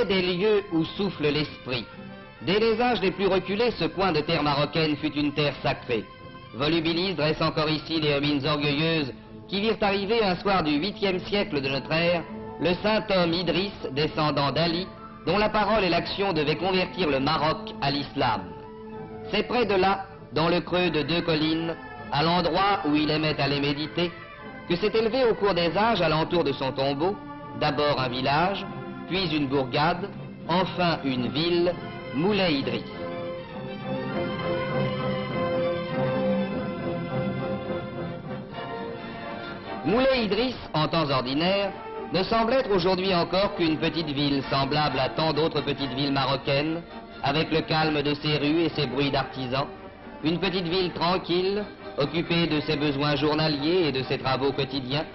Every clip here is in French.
des lieux où souffle l'esprit. Dès les âges les plus reculés, ce coin de terre marocaine fut une terre sacrée. Volubilis dresse encore ici les ruines orgueilleuses qui virent arriver un soir du 8e siècle de notre ère le saint homme Idriss, descendant d'Ali, dont la parole et l'action devaient convertir le Maroc à l'islam. C'est près de là, dans le creux de 2 collines, à l'endroit où il aimait aller méditer, que s'est élevé au cours des âges alentour de son tombeau, d'abord un village, puis une bourgade, enfin une ville, Moulay Idriss. Moulay Idriss, en temps ordinaire, ne semble être aujourd'hui encore qu'une petite ville semblable à tant d'autres petites villes marocaines, avec le calme de ses rues et ses bruits d'artisans, une petite ville tranquille, occupée de ses besoins journaliers et de ses travaux quotidiens,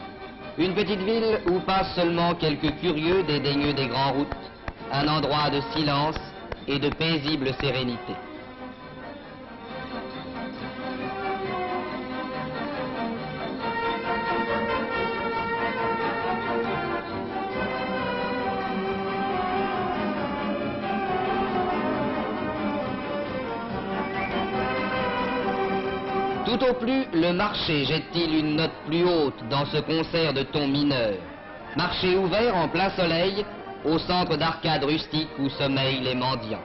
une petite ville où passent seulement quelques curieux dédaigneux des grandes routes, un endroit de silence et de paisible sérénité. Tout au plus, le marché jette-t-il une note plus haute dans ce concert de tons mineurs. Marché ouvert en plein soleil, au centre d'arcades rustiques où sommeillent les mendiants.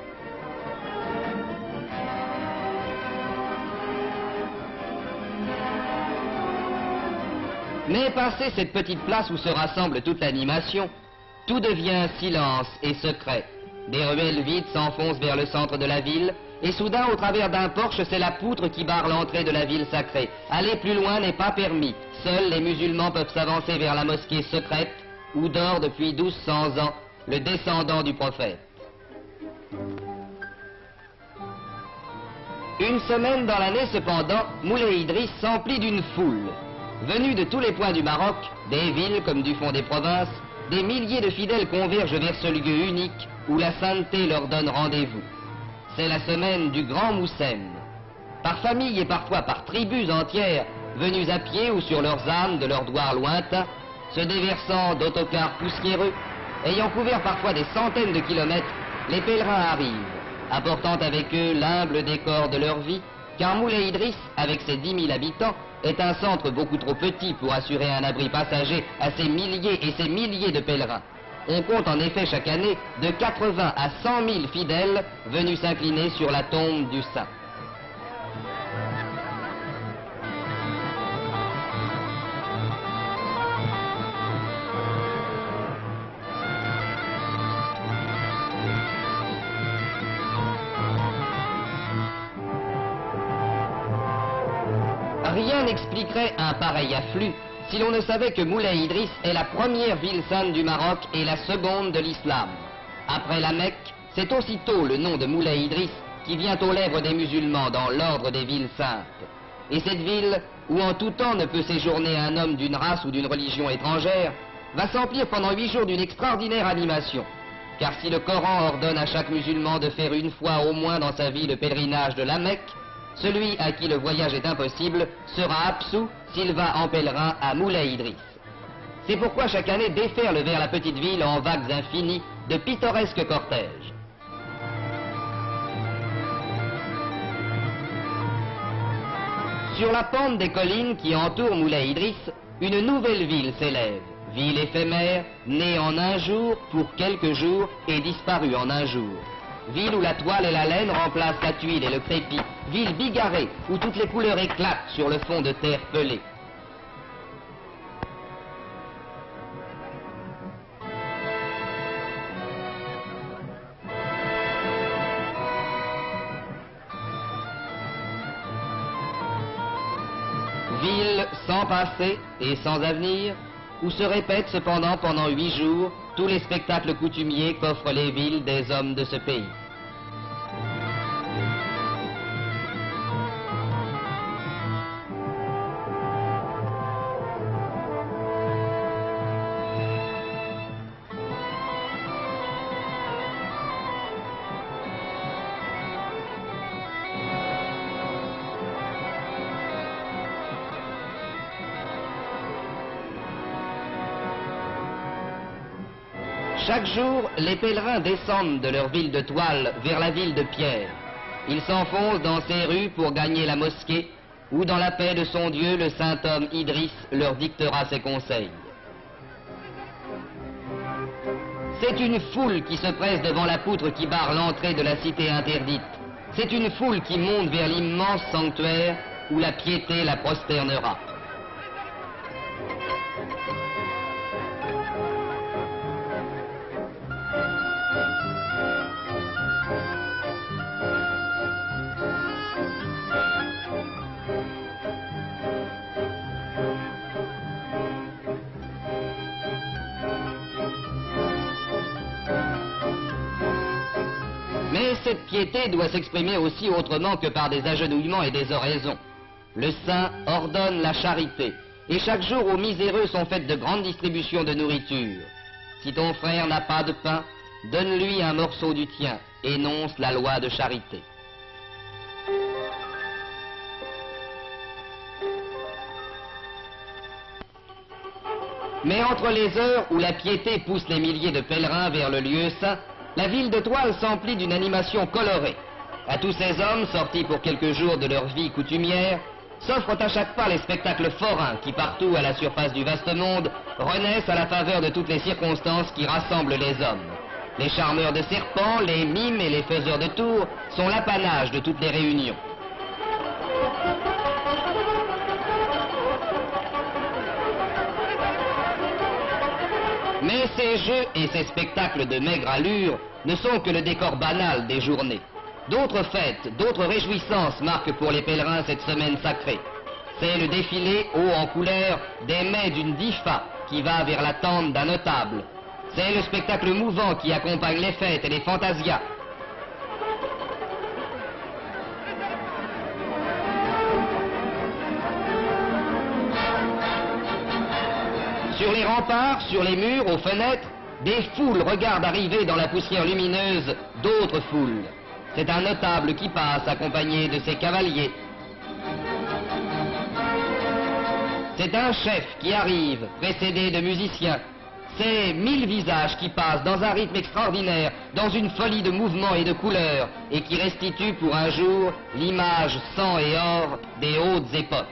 Mais passé cette petite place où se rassemble toute l'animation, tout devient silence et secret. Des ruelles vides s'enfoncent vers le centre de la ville, et soudain, au travers d'un porche, c'est la poutre qui barre l'entrée de la ville sacrée. Aller plus loin n'est pas permis. Seuls les musulmans peuvent s'avancer vers la mosquée secrète, où dort depuis 1200 ans le descendant du prophète. Une semaine dans l'année, cependant, Moulay Idriss s'emplit d'une foule. Venus de tous les points du Maroc, des villes comme du fond des provinces, des milliers de fidèles convergent vers ce lieu unique où la sainteté leur donne rendez-vous. C'est la semaine du Grand Moussem. Par famille et parfois par tribus entières, venus à pied ou sur leurs ânes de leurs douars lointains, se déversant d'autocars poussiéreux, ayant couvert parfois des centaines de kilomètres, les pèlerins arrivent, apportant avec eux l'humble décor de leur vie, car Moulay Idriss, avec ses 10 000 habitants, est un centre beaucoup trop petit pour assurer un abri passager à ces milliers et ces milliers de pèlerins. On compte en effet chaque année de 80 à 100 000 fidèles venus s'incliner sur la tombe du saint. Rien n'expliquerait un pareil afflux si l'on ne savait que Moulay Idriss est la première ville sainte du Maroc et la seconde de l'islam. Après la Mecque, c'est aussitôt le nom de Moulay Idriss qui vient aux lèvres des musulmans dans l'ordre des villes saintes. Et cette ville, où en tout temps ne peut séjourner un homme d'une race ou d'une religion étrangère, va s'emplir pendant 8 jours d'une extraordinaire animation. Car si le Coran ordonne à chaque musulman de faire une fois au moins dans sa vie le pèlerinage de la Mecque, celui à qui le voyage est impossible sera absous s'il va en pèlerin à Moulay Idriss. C'est pourquoi chaque année déferle vers la petite ville en vagues infinies de pittoresques cortèges. Sur la pente des collines qui entourent Moulay Idriss, une nouvelle ville s'élève. Ville éphémère, née en un jour pour quelques jours et disparue en un jour. Ville où la toile et la laine remplacent la tuile et le crépi. Ville bigarrée où toutes les couleurs éclatent sur le fond de terre pelée. Ville sans passé et sans avenir, où se répètent cependant pendant 8 jours tous les spectacles coutumiers qu'offrent les villes des hommes de ce pays. Chaque jour, les pèlerins descendent de leur ville de toile vers la ville de pierre. Ils s'enfoncent dans ces rues pour gagner la mosquée, où dans la paix de son Dieu, le saint homme Idriss leur dictera ses conseils. C'est une foule qui se presse devant la poutre qui barre l'entrée de la cité interdite. C'est une foule qui monte vers l'immense sanctuaire où la piété la prosternera. Mais cette piété doit s'exprimer aussi autrement que par des agenouillements et des oraisons. Le saint ordonne la charité, et chaque jour aux miséreux sont faites de grandes distributions de nourriture. Si ton frère n'a pas de pain, donne-lui un morceau du tien, énonce la loi de charité. Mais entre les heures où la piété pousse les milliers de pèlerins vers le lieu saint, la ville de toile s'emplit d'une animation colorée. À tous ces hommes, sortis pour quelques jours de leur vie coutumière, s'offrent à chaque pas les spectacles forains qui, partout à la surface du vaste monde, renaissent à la faveur de toutes les circonstances qui rassemblent les hommes. Les charmeurs de serpents, les mimes et les faiseurs de tours sont l'apanage de toutes les réunions. Mais ces jeux et ces spectacles de maigre allure ne sont que le décor banal des journées. D'autres fêtes, d'autres réjouissances marquent pour les pèlerins cette semaine sacrée. C'est le défilé haut en couleur des mets d'une difa qui va vers la tente d'un notable. C'est le spectacle mouvant qui accompagne les fêtes et les fantasias. Sur les remparts, sur les murs, aux fenêtres, des foules regardent arriver dans la poussière lumineuse d'autres foules. C'est un notable qui passe accompagné de ses cavaliers. C'est un chef qui arrive, précédé de musiciens. C'est 1000 visages qui passent dans un rythme extraordinaire, dans une folie de mouvements et de couleurs, et qui restituent pour un jour l'image sang et or des hautes époques.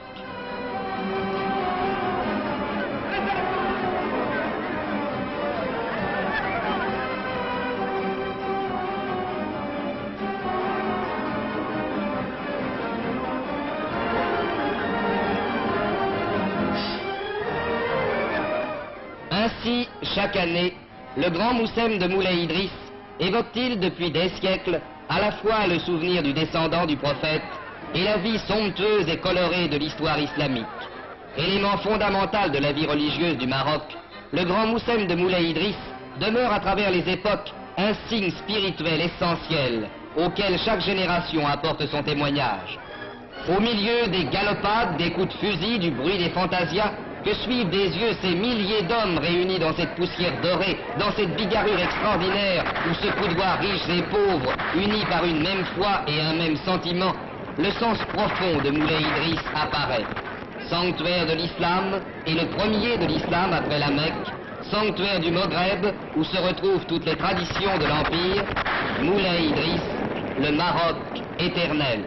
Ainsi, chaque année, le grand Moussem de Moulay Idriss évoque-t-il depuis des siècles à la fois le souvenir du descendant du prophète et la vie somptueuse et colorée de l'histoire islamique. Élément fondamental de la vie religieuse du Maroc, le grand Moussem de Moulay Idriss demeure à travers les époques un signe spirituel essentiel auquel chaque génération apporte son témoignage. Au milieu des galopades, des coups de fusil, du bruit des fantasias, que suivent des yeux ces milliers d'hommes réunis dans cette poussière dorée, dans cette bigarrure extraordinaire où se coudoient riches et pauvres, unis par une même foi et un même sentiment, le sens profond de Moulay Idriss apparaît. Sanctuaire de l'islam, et le premier de l'islam après la Mecque, sanctuaire du Maghreb où se retrouvent toutes les traditions de l'Empire, Moulay Idriss, le Maroc éternel.